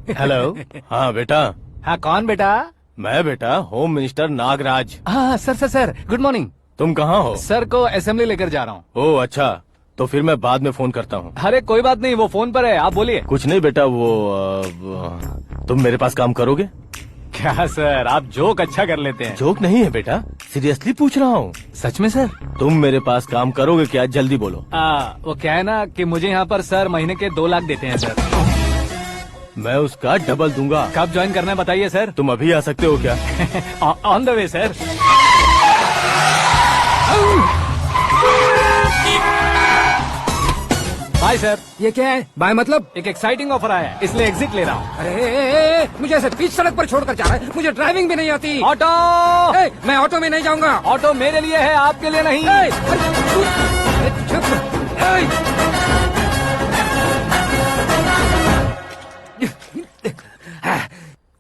Hello. हाँ बेटा। हाँ कौन बेटा? मैं बेटा होम मिनिस्टर नागराज। हाँ sir sir sir good morning. तुम कहाँ हो? सर को असेंबली लेकर जा रहा हूँ। ओह अच्छा, तो फिर मैं बाद में फोन करता हूँ। अरे कोई बात नहीं, वो फोन पर है, आप बोलिए। कुछ नहीं बेटा, तुम मेरे पास काम करोगे? क्या सर, आप जोक अच्छा कर लेते हैं। जोक नहीं है बेटा, सीरियसली पूछ रहा हूँ। सच में सर? तुम मेरे पास काम करोगे क्या? जल्दी बोलो। वो क्या है ना कि मुझे यहाँ पर सर महीने के 2 लाख देते हैं सर। मैं उसका डबल दूंगा। कब ज्वाइन करना है बताइए सर। तुम अभी आ सकते हो क्या? On the way sir. Bye sir. ये क्या है? बाय मतलब? एक एक्साइटिंग ऑफर आया है, इसलिए एग्जिट ले रहा हूँ। अरे मुझे ऐसे बीच सड़क पर छोड़कर जा रहा है, मुझे ड्राइविंग भी नहीं आती। ऑटो। मैं ऑटो में नहीं जाऊंगा। ऑटो मेरे लिए है, आपके लिए नहीं। चुप।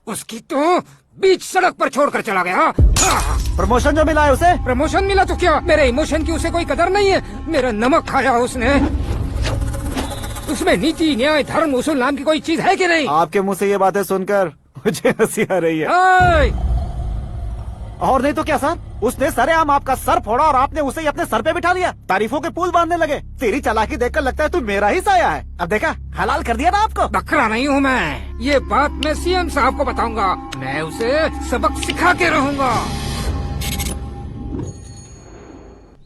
उसकी तो बीच सड़क पर छोड़कर चला गया। प्रमोशन जो मिला है उसे? प्रमोशन मिला तो क्या, मेरे इमोशन की उसे कोई कदर नहीं है। मेरा नमक खाया उसने। उसमें नीति न्याय धर्म उसूल नाम की कोई चीज है कि नहीं? आपके मुंह से ये बातें सुनकर मुझे हंसी आ रही है। और नहीं तो क्या सर, उसने सरेआम आपका सर फोड़ा और आपने उसे ही अपने सर पे बिठा लिया। तारीफों के पुल बांधने लगे। तेरी चालाकी देखकर लगता है तू मेरा ही साया है। अब देखा, हलाल कर दिया ना आपको। बकरा नहीं हूँ मैं, ये बात मैं सीएम साहब को बताऊंगा। मैं उसे सबक सिखा के रहूंगा।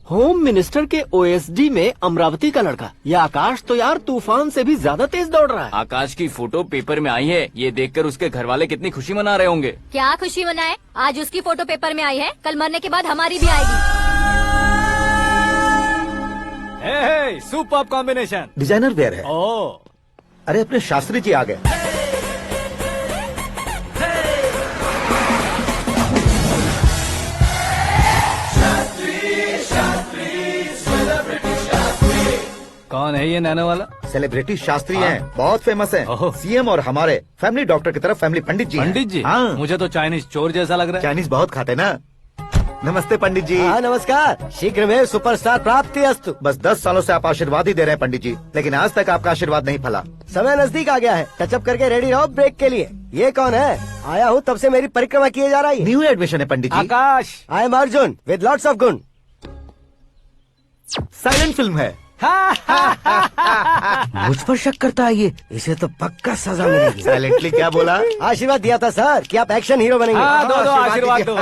होम मिनिस्टर के ओएसडी में अमरावती का लड़का, ये आकाश तो यार तूफान से भी ज्यादा तेज दौड़ रहा है। आकाश की फोटो पेपर में आई है, ये देखकर उसके घर वाले कितनी खुशी मना रहे होंगे। क्या खुशी मनाए? आज उसकी फोटो पेपर में आई है, कल मरने के बाद हमारी भी आएगी। Superb combination. डिजाइनर वेयर है। ओह, अरे अपने शास्त्री जी आ गए। कौन है ये नैनो वाला? सेलिब्रिटी शास्त्री हैं, बहुत फेमस हैं। सीएम और हमारे फैमिली डॉक्टर की तरफ फैमिली पंडित जी हैं। पंडित जी? हाँ। मुझे तो चाइनीज चोर जैसा लग रहा है। चाइनीज बहुत खाते ना। नमस्ते पंडित जी। हाँ नमस्कार, शीघ्र में सुपरस्टार प्राप्ति अस्तु। बस 10 सालों से आप आशीर्वाद ही दे रहे हैं पंडित जी, लेकिन आज तक आपका आशीर्वाद नहीं फला। समय नजदीक आ गया है, टचअप करके रेडी रहो ब्रेक के लिए। ये कौन है? आया हूँ तब से मेरी परिक्रमा किए जा रही है। न्यू एडमिशन है Pandit ji. Akash. I am Arjun with lots of गुण। साइलेंट फिल्म है। मुझ पर शक करता है ये, इसे तो पक्का सजा मिलेगी। साइलेंटली क्या बोला? आशीर्वाद दिया था सर कि आप एक्शन हीरो बनेंगे। हाँ, दो आशीर्वाद दो।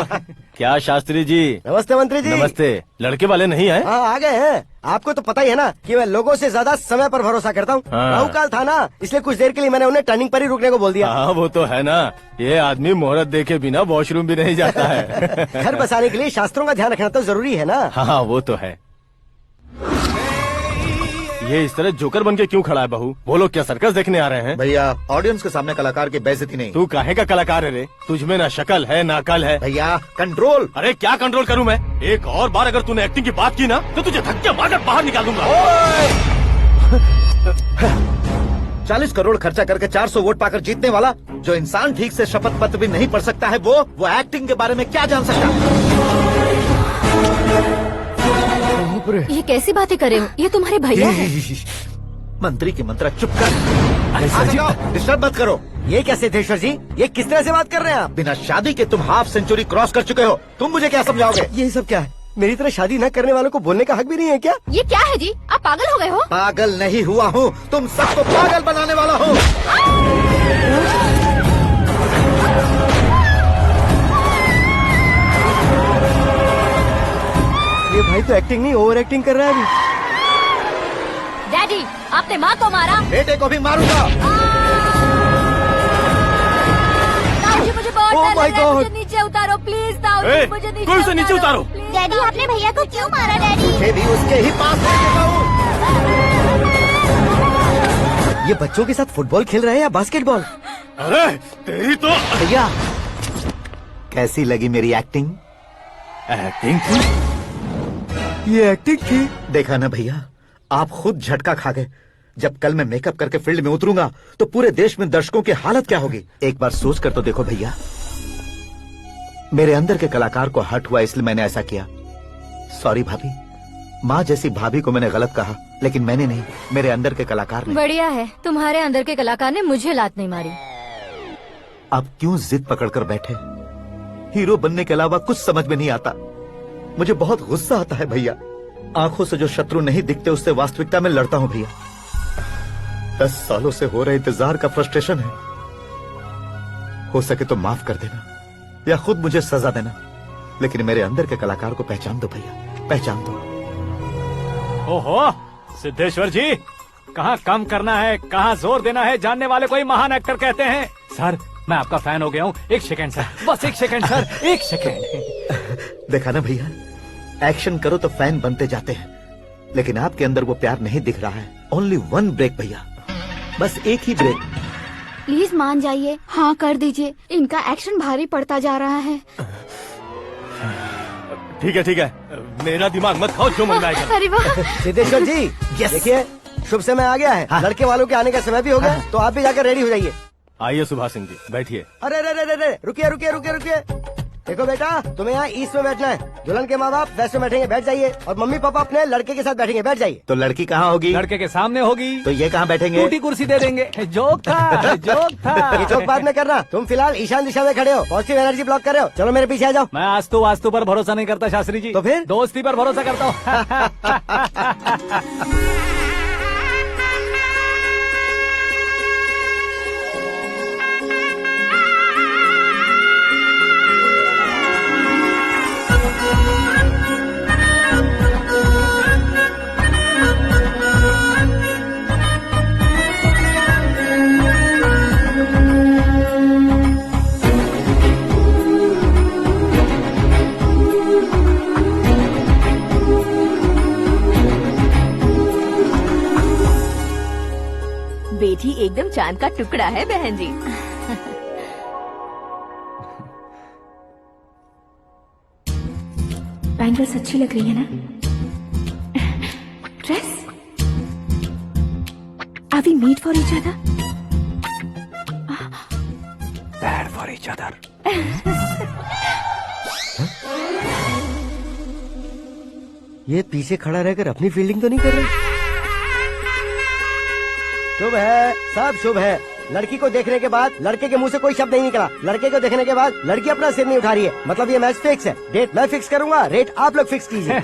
क्या शास्त्री जी? नमस्ते मंत्री जी। नमस्ते। लड़के वाले नहीं आए? हाँ आ गए हैं। आपको तो पता ही है ना कि मैं लोगों से ज्यादा समय पर भरोसा करता हूँ। हाँ। राहु काल था ना, इसलिए कुछ देर के लिए मैंने उन्हें टर्निंग पर ही रुकने को बोल दिया। हाँ वो तो है ना, ये आदमी मुहूर्त देखे बिना वॉशरूम भी नहीं जाता है। घर बसाने के लिए शास्त्रों का ध्यान रखना तो जरूरी है ना। हाँ वो तो है। ये इस तरह जोकर बन के क्यों खड़ा है बहू? वो लोग क्या सर्कस देखने आ रहे हैं? भैया ऑडियंस के सामने कलाकार की बेइज्जती नहीं। तू काहे का कलाकार है रे? तुझमें ना शक्ल है ना अकल है। भैया कंट्रोल। अरे क्या कंट्रोल करूं मैं? एक और बार अगर तूने एक्टिंग की बात की ना तो तुझे धक्के मारकर बाहर निकाल दूंगा। 40 करोड़ खर्चा करके 400 वोट पाकर जीतने वाला, जो इंसान ठीक से शपथ पत्र भी नहीं पढ़ सकता है, वो एक्टिंग के बारे में क्या जान सकता है? ये कैसी बातें कर रहे हो? ये तुम्हारे भैया हैं। मंत्री की मंत्रा चुप कर। अरे सर जी डिस्टर्ब मत करो। ये क्या सिद्धेश्वर जी, ये किस तरह से बात कर रहे हैं आप? बिना शादी के तुम हाफ सेंचुरी क्रॉस कर चुके हो, तुम मुझे क्या समझाओगे? ये सब क्या है? मेरी तरह शादी न करने वालों को बोलने का हक भी नहीं है क्या? ये क्या है जी? आप पागल हो गए हो? पागल नहीं हुआ हूँ, तुम सबको पागल बनाने वाला हूँ। ये भाई तो एक्टिंग नहीं ओवर एक्टिंग कर रहा है अभी। डैडी, आपने माँ को मारा। बेटे को भी मारूंगा। ताऊजी मुझे बहुत Oh डर my लग रहा है, God! मुझे नीचे उतारो प्लीज। ताऊजी ए, मुझे कोई उसे नीचे उतारो। डैडी, आपने भैया को क्यों मारा? डैडी मुझे भी उसके ही पास ले चुका हूँ। ये बच्चों के साथ फुटबॉल खेल रहे हैं या बास्केटबॉल? अरे तेरी तो भैया कैसी लगी मेरी एक्टिंग? एक्टिंग थी। ये एक्टिंग थी। देखा ना भैया, आप खुद झटका खा गए। जब कल मैं मेकअप करके फील्ड में उतरूंगा तो पूरे देश में दर्शकों की हालत क्या होगी? एक बार सोच कर तो देखो भैया। मेरे अंदर के कलाकार को हर्ट हुआ इसलिए मैंने ऐसा किया। सॉरी भाभी। माँ जैसी भाभी को मैंने गलत कहा, लेकिन मैंने नहीं, मेरे अंदर के कलाकार ने। बढ़िया है, तुम्हारे अंदर के कलाकार ने मुझे लात नहीं मारी। आप क्यों जिद पकड़कर बैठे? हीरो बनने के अलावा कुछ समझ में नहीं आता। मुझे बहुत गुस्सा आता है भैया। आंखों से जो शत्रु नहीं दिखते उससे वास्तविकता में लड़ता हूं भैया। 10 सालों से हो रहे इंतजार का फ्रस्ट्रेशन है। हो सके तो माफ कर देना या खुद मुझे सजा देना, लेकिन मेरे अंदर के कलाकार को पहचान दो भैया, पहचान दो। ओहो सिद्धेश्वर जी, कहाँ कम करना है कहाँ जोर देना है जानने वाले को ही महान एक्टर कहते हैं। सर मैं आपका फैन हो गया हूँ। एक सेकंड सर, बस एक सेकंड सर, एक सेकंड। देखा ना भैया, एक्शन करो तो फैन बनते जाते हैं, लेकिन आपके अंदर वो प्यार नहीं दिख रहा है। ओनली 1 ब्रेक भैया, बस एक ही ब्रेक। प्लीज मान जाइए, हाँ कर दीजिए। इनका एक्शन भारी पड़ता जा रहा है। ठीक है, मेरा दिमाग मत खाओ, जो मन में आएगा। अरे वाह, सिद्धेश्वर जी देखिए शुभ समय आ गया है। लड़के वालों के आने का समय भी हो गया, तो आप भी जाकर रेडी हो जाइए। आइए सुभाष सिंह जी, बैठिए। अरे रे रे रे रे, रुकिए रुकिए रुकिए रुकिए। देखो बेटा, तुम्हें यहाँ ईस्ट में बैठना है। दुल्हन के माँ बाप वेस्ट में बैठेंगे, बैठ जाइए। और मम्मी पापा अपने लड़के के साथ बैठेंगे, बैठ जाइए। तो लड़की कहाँ होगी? लड़के के सामने होगी। तो ये कहाँ बैठेंगे? टूटी कुर्सी दे देंगे। जोक था, जोक था। ये चौक बाद में करना। तुम फिलहाल ईशान दिशा में खड़े हो, पॉजिटिव एनर्जी ब्लॉक कर रहे हो। चलो मेरे पीछे आ जाओ। मैं वास्तु पर भरोसा नहीं करता शास्त्री जी। तो फिर? दोस्ती पर भरोसा करता हूँ। बेटी एकदम चांद का टुकड़ा है बहन जी। बैंगल्स अच्छी लग रही है ना? Dress? Are we made for each other? Bad for each other. ये पीछे खड़ा रहकर अपनी फील्डिंग तो नहीं कर रहा? शुभ है, सब शुभ है। लड़की को देखने के बाद लड़के के मुंह से कोई शब्द नहीं निकला। लड़के को देखने के बाद लड़की अपना सिर नहीं उठा रही है, मतलब ये मैच फिक्स है। डेट मैं फिक्स करूंगा, रेट आप लोग फिक्स कीजिए।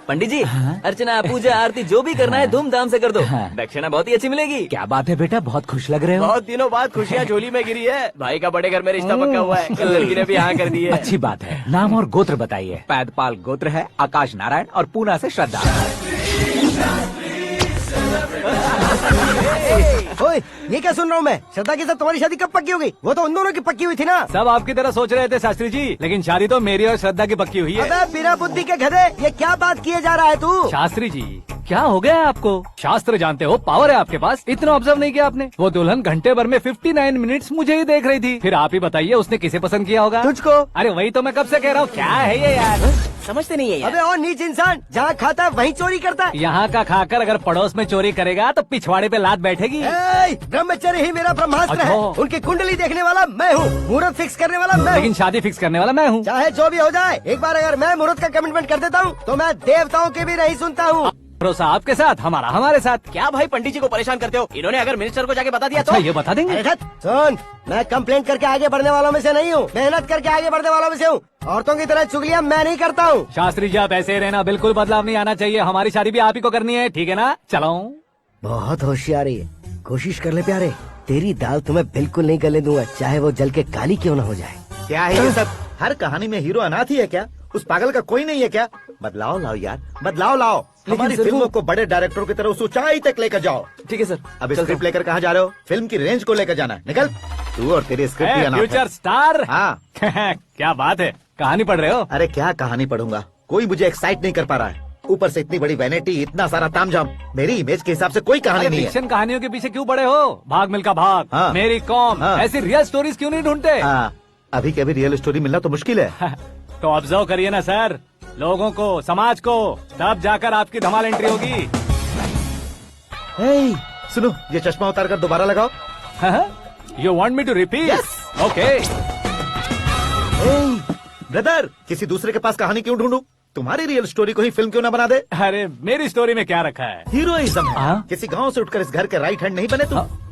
पंडित जी, अर्चना पूजा आरती जो भी करना है धूमधाम से कर दो। दक्षिणा बहुत ही अच्छी मिलेगी। क्या बात है बेटा, बहुत खुश लग रहे हो। बहुत दिनों बाद खुशियाँ झोली में गिरी है। भाई का बड़े घर में रिश्ता पक्का हुआ है, कल लड़की ने भी हाँ कर दी है। अच्छी बात है। नाम और गोत्र बताइए। पैदपाल गोत्र है, आकाश नारायण और पूना से श्रद्धा। ओए, ये क्या सुन रहा हूँ मैं? श्रद्धा के साथ तुम्हारी शादी कब पक्की हो गई? वो तो उन दोनों की पक्की हुई थी ना। सब आपकी तरह सोच रहे थे शास्त्री जी, लेकिन शादी तो मेरी और श्रद्धा की पक्की हुई है। अबे बिना बुद्धि के गधे, ये क्या बात किए जा रहा है तू? शास्त्री जी क्या हो गया है आपको? शास्त्र जानते हो, पावर है आपके पास। इतना ऑब्जर्व नहीं किया आपने? वो दुल्हन घंटे भर में 59 मिनट्स मुझे ही देख रही थी। फिर आप ही बताइए उसने किसे पसंद किया होगा? तुझको। अरे वही तो मैं कब से कह रहा हूँ, क्या है ये यार? समझते नहीं है यार। अबे और नीच इंसान, जहाँ खाता है वहीं चोरी करता है। यहाँ का खाकर अगर पड़ोस में चोरी करेगा तो पिछवाड़े पे लात बैठेगी। ब्रह्मचर्य ही मेरा ब्रह्मास्त्र है। अच्छा। उनकी कुंडली देखने वाला मैं हूँ, मुहूर्त फिक्स करने वाला मैं लेकिन हूँ। शादी फिक्स करने वाला मैं हूँ। चाहे जो भी हो जाए, एक बार अगर मैं मुहूर्त का कमिटमेंट कर देता हूँ तो मैं देवताओं के भी नहीं सुनता हूँ। भरोसा आपके साथ, हमारा हमारे साथ। क्या भाई पंडित जी को परेशान करते हो? इन्होंने अगर मिनिस्टर को जाके बता दिया अच्छा तो ये बता देंगे? अरे धत, सुन, मैं कंप्लेंट करके आगे बढ़ने वालों में से नहीं हूँ, मेहनत करके आगे बढ़ने वालों में से हूँ। औरतों की तरह चुगलियाँ मैं नहीं करता हूँ। शास्त्री जी आप ऐसे ही रहना, बिल्कुल बदलाव नहीं आना चाहिए। हमारी शादी भी आप ही को करनी है, ठीक है ना? चलो। बहुत होशियारी है, कोशिश कर ले प्यारे। तेरी दाल तुम्हें बिल्कुल नहीं गलने दूंगा, चाहे वो जल के काली क्यों न हो जाए। क्या है ये सब? हर कहानी में हीरो अनाथ ही है क्या? उस पागल का कोई नहीं है क्या? बदलाव लाओ यार, बदलाव लाओ। हमारी फिल्मों को बड़े डायरेक्टरों की तरह उस ऊंचाई तक लेकर जाओ। ठीक है सर। अब स्क्रिप्ट लेकर कहाँ जा रहे हो? फिल्म की रेंज को लेकर जाना है। निकल तू और तेरी स्क्रिप्ट भी अनाथ है। Future star. हाँ क्या बात है, कहानी पढ़ रहे हो? अरे क्या कहानी पढ़ूंगा, कोई मुझे एक्साइट नहीं कर पा रहा है। ऊपर से इतनी बड़ी वैनिटी, इतना सारा तामझाम। मेरी इमेज के हिसाब से कोई कहानी नहीं है। फिक्शन कहानियों के पीछे क्यों पड़े हो? भाग मिल्खा भाग, हाँ। मेरी कॉम, हाँ। ऐसी रियल स्टोरीज क्यों नहीं ढूंढते? हाँ, अभी के अभी रियल स्टोरी मिलना तो मुश्किल है। तो ऑब्जर्व करिए ना सर, लोगों को, समाज को, तब जाकर आपकी धमाल एंट्री होगी। सुनो, ये चश्मा उतार कर दोबारा लगाओ। You want me to repeat? Okay. Brother, किसी दूसरे के पास कहानी क्यों ढूंढूं? तुम्हारी रियल स्टोरी को ही फिल्म क्यों ना बना दे? अरे मेरी स्टोरी में क्या रखा है? हीरोइज्म है। हाँ? किसी गांव से उठकर इस घर के राइट हैंड नहीं बने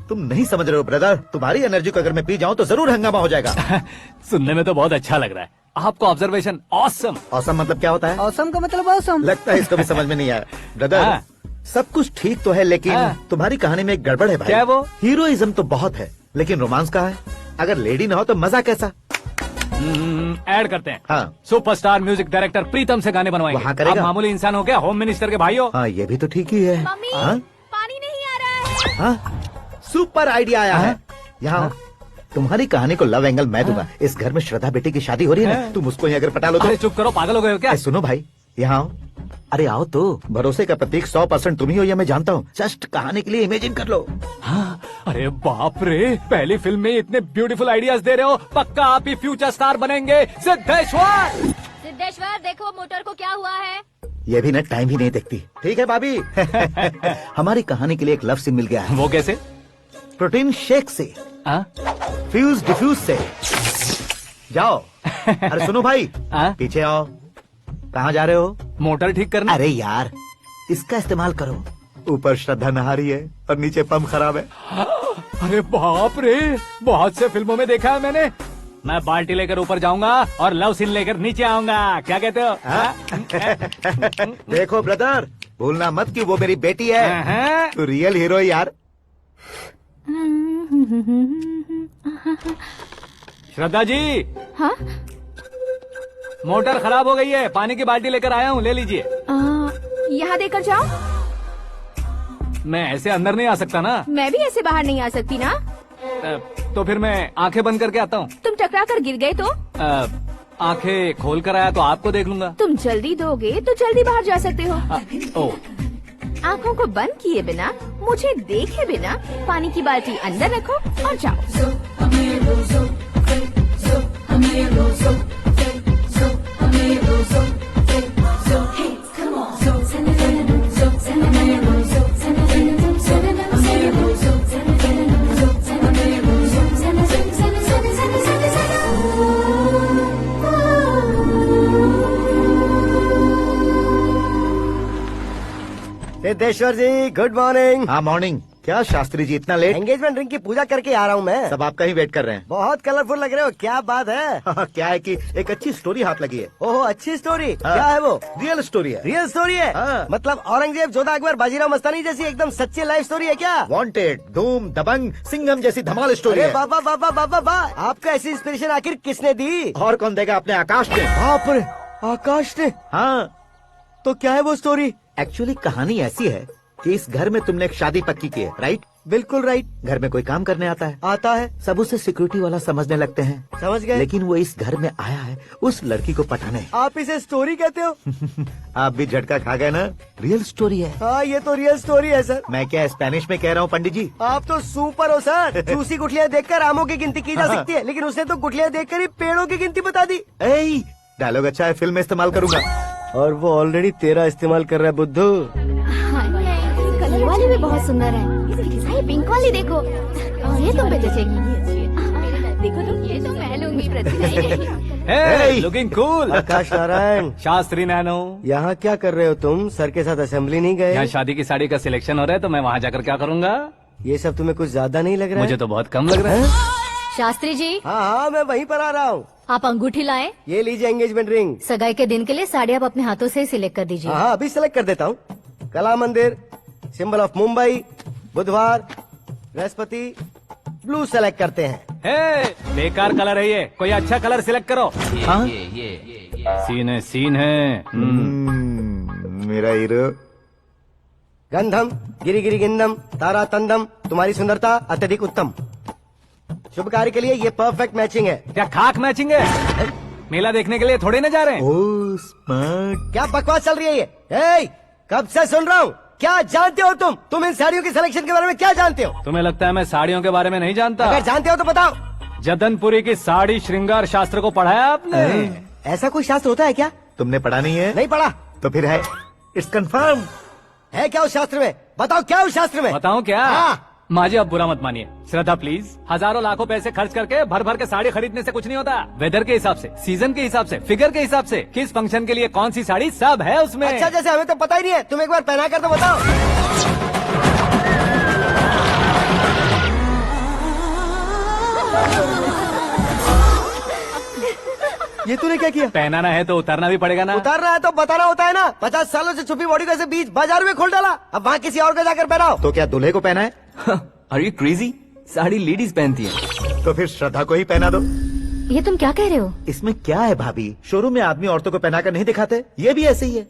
तुम नहीं समझ रहे हो ब्रदर। तुम्हारी एनर्जी को अगर मैं पी जाऊं तो जरूर हंगामा हो जाएगा। सुनने में तो बहुत अच्छा लग रहा है। आपको ऑब्जर्वेशन ऑसम। औसम मतलब क्या होता है? औसम का मतलब औसम। लगता है इसको भी समझ में नहीं आया। ब्रदर हाँ। सब कुछ ठीक तो है लेकिन हाँ। तुम्हारी कहानी में एक गड़बड़ है भाई। क्या है वो? हीरोइज्म तो बहुत है लेकिन रोमांस कहाँ है? अगर लेडी ना हो तो मजा कैसा? ऐड करते हैं। हाँ। सुपरस्टार म्यूजिक डायरेक्टर प्रीतम से गाने बनवाएंगे। वहाँ करेगा? आप मामूली इंसान हो क्या? होम मिनिस्टर के भाई हो। हाँ ये भी तो ठीक ही है। मम्मी हाँ? पानी नहीं आ रहा है। हाँ? सुपर आइडिया आया है। यहाँ तुम्हारी कहानी को लव एंगल मैं दूंगा। इस घर में श्रद्धा बेटी की शादी हो रही है ना, तुम उसको ही अगर पटा लो तो। अरे चुप करो, पागल हो गए हो क्या? सुनो भाई, यहाँ आओ। अरे आओ तो। भरोसे का प्रतीक 100% तुम ही हो, यह मैं जानता हूँ। जस्ट कहानी के लिए इमेजिन कर लो। हाँ, अरे बाप रे, पहली फिल्म में इतने ब्यूटीफुल आइडियाज दे रहे हो। पक्का आप ही फ्यूचर स्टार बनेंगे। सिद्धेश्वर, सिद्धेश्वर देखो मोटर को क्या हुआ है। ये भी ना टाइम ही नहीं देखती। ठीक है भाभी। हमारी कहानी के लिए एक लव सीन मिल गया है। वो कैसे? प्रोटीन शेक से, हाँ? फ्यूज डिफ्यूज से। जाओ। अरे सुनो भाई, हाँ? पीछे आओ। कहाँ जा रहे हो? मोटर ठीक करना। अरे यार, इसका इस्तेमाल करो। ऊपर श्रद्धा नहा रही है और नीचे पंप खराब है। अरे बाप रे, बहुत से फिल्मों में देखा है मैंने। मैं बाल्टी लेकर ऊपर जाऊंगा और लव सीन लेकर नीचे आऊंगा। क्या कहते हो? देखो ब्रदर, भूलना मत कि वो मेरी बेटी है। हाँ? तू रियल हीरो है यार। श्रद्धा जी, हाँ? मोटर खराब हो गई है, पानी की बाल्टी लेकर आया हूँ, ले लीजिए। यहाँ देकर जाओ। मैं ऐसे अंदर नहीं आ सकता ना। मैं भी ऐसे बाहर नहीं आ सकती ना। तो फिर मैं आंखें बंद करके आता हूँ। तुम टकरा कर गिर गए तो? आंखें खोल कर आया तो आपको देख लूंगा। तुम जल्दी दोगे तो जल्दी बाहर जा सकते हो। ओ, आँखों को बंद किए बिना, मुझे देखे बिना पानी की बाल्टी अंदर रखो और जाओ। सिद्धेश्वर जी गुड मॉर्निंग। हाँ मॉर्निंग। क्या शास्त्री जी इतना लेट? एंगेजमेंट रिंग की पूजा करके आ रहा हूँ मैं। सब आपका ही वेट कर रहे हैं। बहुत कलरफुल लग रहे हो, क्या बात है? क्या है कि एक अच्छी स्टोरी हाथ लगी है। ओहो, अच्छी स्टोरी। हाँ। क्या है वो? रियल स्टोरी है। रियल स्टोरी है? हाँ। मतलब औरंगजेब, जोधा अकबर, बाजीराव मस्तानी जैसी एकदम सच्ची लाइफ स्टोरी है क्या? वांटेड, धूम, दबंग, सिंघम जैसी धमाल स्टोरी अरे है। बाबा बाबा बाबा बा, आपको ऐसी इंस्पिरेशन आखिर किसने दी? और कौन देगा? अपने आकाश ने। बाप रे, आकाश ने। हाँ, तो क्या है वो स्टोरी? एक्चुअली कहानी ऐसी है कि इस घर में तुमने एक शादी पक्की की है, राइट? बिल्कुल राइट। घर में कोई काम करने आता है, आता है, सब उसे सिक्योरिटी वाला समझने लगते हैं। समझ गए। लेकिन वो इस घर में आया है उस लड़की को पटाने। आप इसे स्टोरी कहते हो? आप भी झटका खा गए ना? रियल स्टोरी है। हाँ, ये तो रियल स्टोरी है सर। मैं क्या स्पेनिश में कह रहा हूँ पंडित जी? आप तो सुपर हो सर। चूसी गुठलियाँ देखकर आमों की गिनती की जा हाँ। सकती है, लेकिन उसने तो गुठलियाँ देखकर ही पेड़ों की गिनती बता दी। डायलॉग अच्छा है, फिल्म में इस्तेमाल करूंगा। और वो ऑलरेडी तेरा इस्तेमाल कर रहा है बुद्धू। कलर वाली भी बहुत सुंदर है। ये पिंक वाली देखो, ये तुम पे जचेगी। देखो तुम, ये तो मैं लूंगी। Looking cool. आकाश नारायण, शास्त्री नैनो, यहाँ क्या कर रहे हो तुम? सर के साथ असेंबली नहीं यहाँ गए? शादी की साड़ी का सिलेक्शन हो रहा है तो मैं वहाँ जाकर क्या करूँगा? ये सब तुम्हें कुछ ज्यादा नहीं लग रहा है? मुझे तो बहुत कम लग रहा है। शास्त्री जी, हाँ हाँ, मैं वहीं पर आ रहा हूँ। आप अंगूठी लाएं। ये लीजिए एंगेजमेंट रिंग। सगाई के दिन के लिए साड़ी आप अपने हाथों से ही सिलेक्ट कर दीजिए। हाँ, अभी सेलेक्ट कर देता हूँ। कला मंदिर, सिंबल ऑफ मुंबई, बुधवार, बृहस्पति, ब्लू सेलेक्ट करते हैं। बेकार कलर है ये, कोई अच्छा कलर सिलेक्ट करो। हाँ? सीन है। मेरा हीरो। गंधम, गिरी गिरी गिंदम, तारा तंदम, तुम्हारी सुंदरता अत्यधिक उत्तम। शुभ कार्य के लिए ये परफेक्ट मैचिंग है। क्या खाक मैचिंग है? मेला देखने के लिए थोड़े ना जा रहे हैं। Oh smart. क्या बकवास चल रही है ये? ए, कब से सुन रहा हूँ। क्या जानते हो तुम? तुम इन साड़ियों की सिलेक्शन के बारे में क्या जानते हो? तुम्हें लगता है मैं साड़ियों के बारे में नहीं जानता? अगर जानते हो तो बताओ। जदनपुरी की साड़ी श्रृंगार शास्त्र को पढ़ा है आपने? ऐसा कोई शास्त्र होता है क्या? तुमने पढ़ा नहीं है? नहीं पढ़ा। तो फिर है, इट्स कंफर्म। है क्या उस शास्त्र में? बताओ क्या उस शास्त्र में? बताऊं क्या? हाँ। माँ जी आप बुरा मत मानिए। श्रद्धा प्लीज, हजारों लाखों पैसे खर्च करके भर भर के साड़ी खरीदने से कुछ नहीं होता। वेदर के हिसाब से, सीजन के हिसाब से, फिगर के हिसाब से, किस फंक्शन के लिए कौन सी साड़ी, सब है उसमें। अच्छा जैसे हमें तो पता ही नहीं है, तुम एक बार पहना कर तो बताओ। ये तूने क्या किया? पहनाना है तो उतारना भी पड़ेगा ना। उतारना है तो बताना होता है ना। 50 सालों से छुपी बॉडी को ऐसे बीच बाजार में खोल डाला, अब वहाँ किसी और को जाकर पहनाओ। तो क्या दूल्हे को पहना है? Are you crazy? Sari ladies पहनती है। तो फिर श्रद्धा को ही पहना दो। ये तुम क्या कह रहे हो? इसमें क्या है भाभी, शोरूम में आदमी औरतों को पहनाकर नहीं दिखाते, ये भी ऐसे ही है।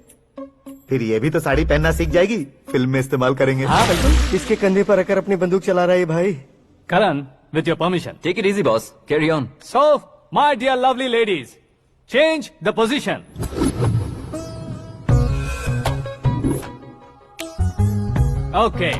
फिर ये भी तो साड़ी पहनना सीख जाएगी, फिल्म में इस्तेमाल करेंगे। हाँ बिल्कुल। इसके कंधे पर रखकर अपनी बंदूक चला रहा है भाई। Karan, with your permission. Take it easy boss, carry on. So my dear lovely ladies, change the position. Okay,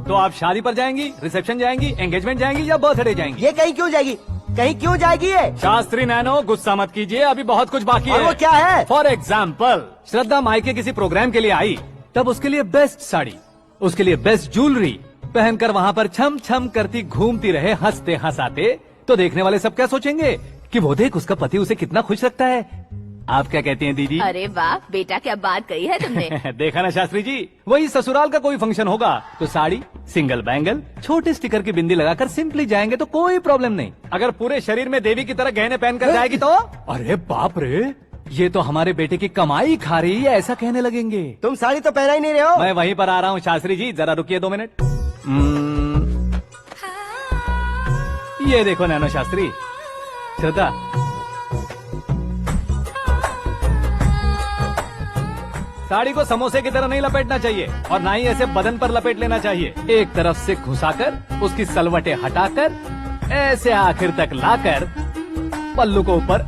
तो आप शादी पर जाएंगी, रिसेप्शन जाएंगी, एंगेजमेंट जाएंगी या बर्थडे जाएंगी? ये कहीं क्यों जाएगी? कहीं क्यों जाएगी ये? शास्त्री नैनो गुस्सा मत कीजिए, अभी बहुत कुछ बाकी और है। वो क्या है? फॉर एग्जाम्पल, श्रद्धा मायके किसी प्रोग्राम के लिए आई, तब उसके लिए बेस्ट साड़ी, उसके लिए बेस्ट ज्वेलरी पहनकर वहाँ पर छम छम करती घूमती रहे हंसते हंसाते, तो देखने वाले सब क्या सोचेंगे कि वो देख उसका पति उसे कितना खुश रखता है। आप क्या कहती हैं दीदी? अरे वाह बेटा, क्या बात कही है तुमने। देखा ना शास्त्री जी, वही ससुराल का कोई फंक्शन होगा तो साड़ी, सिंगल बैंगल, छोटे स्टिकर की बिंदी लगाकर सिंपली जाएंगे तो कोई प्रॉब्लम नहीं। अगर पूरे शरीर में देवी की तरह गहने पहनकर जाएगी तो अरे बाप रे, ये तो हमारे बेटे की कमाई खा रही है, ऐसा कहने लगेंगे। तुम साड़ी तो पहना ही नहीं रहे हो। मैं वहीं पर आ रहा हूँ शास्त्री जी, जरा रुकिए 2 मिनट। ये देखो नैनो शास्त्री, श्रद्धा साड़ी को समोसे की तरह नहीं लपेटना चाहिए और ना ही ऐसे बदन पर लपेट लेना चाहिए। एक तरफ से घुसाकर उसकी सलवटें हटाकर ऐसे आखिर तक लाकर पल्लू को ऊपर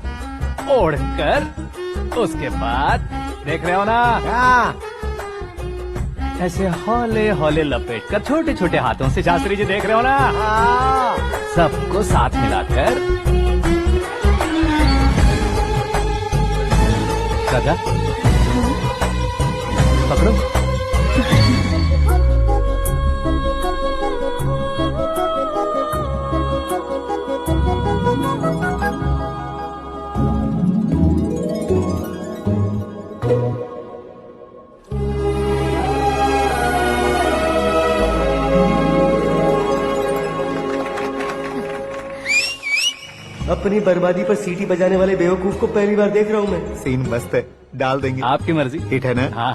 ओढ़कर उसके बाद देख रहे हो ना, ऐसे हौले हौले लपेट कर छोटे छोटे हाथों से, शास्त्री जी देख रहे हो ना, सबको साथ मिलाकर श्रद्धा पकड़ो। अपनी बर्बादी पर सीटी बजाने वाले बेवकूफ को पहली बार देख रहा हूँ मैं। सीन मस्त है, डाल देंगे। आपकी मर्जी। हिट है ना? हाँ हाँ।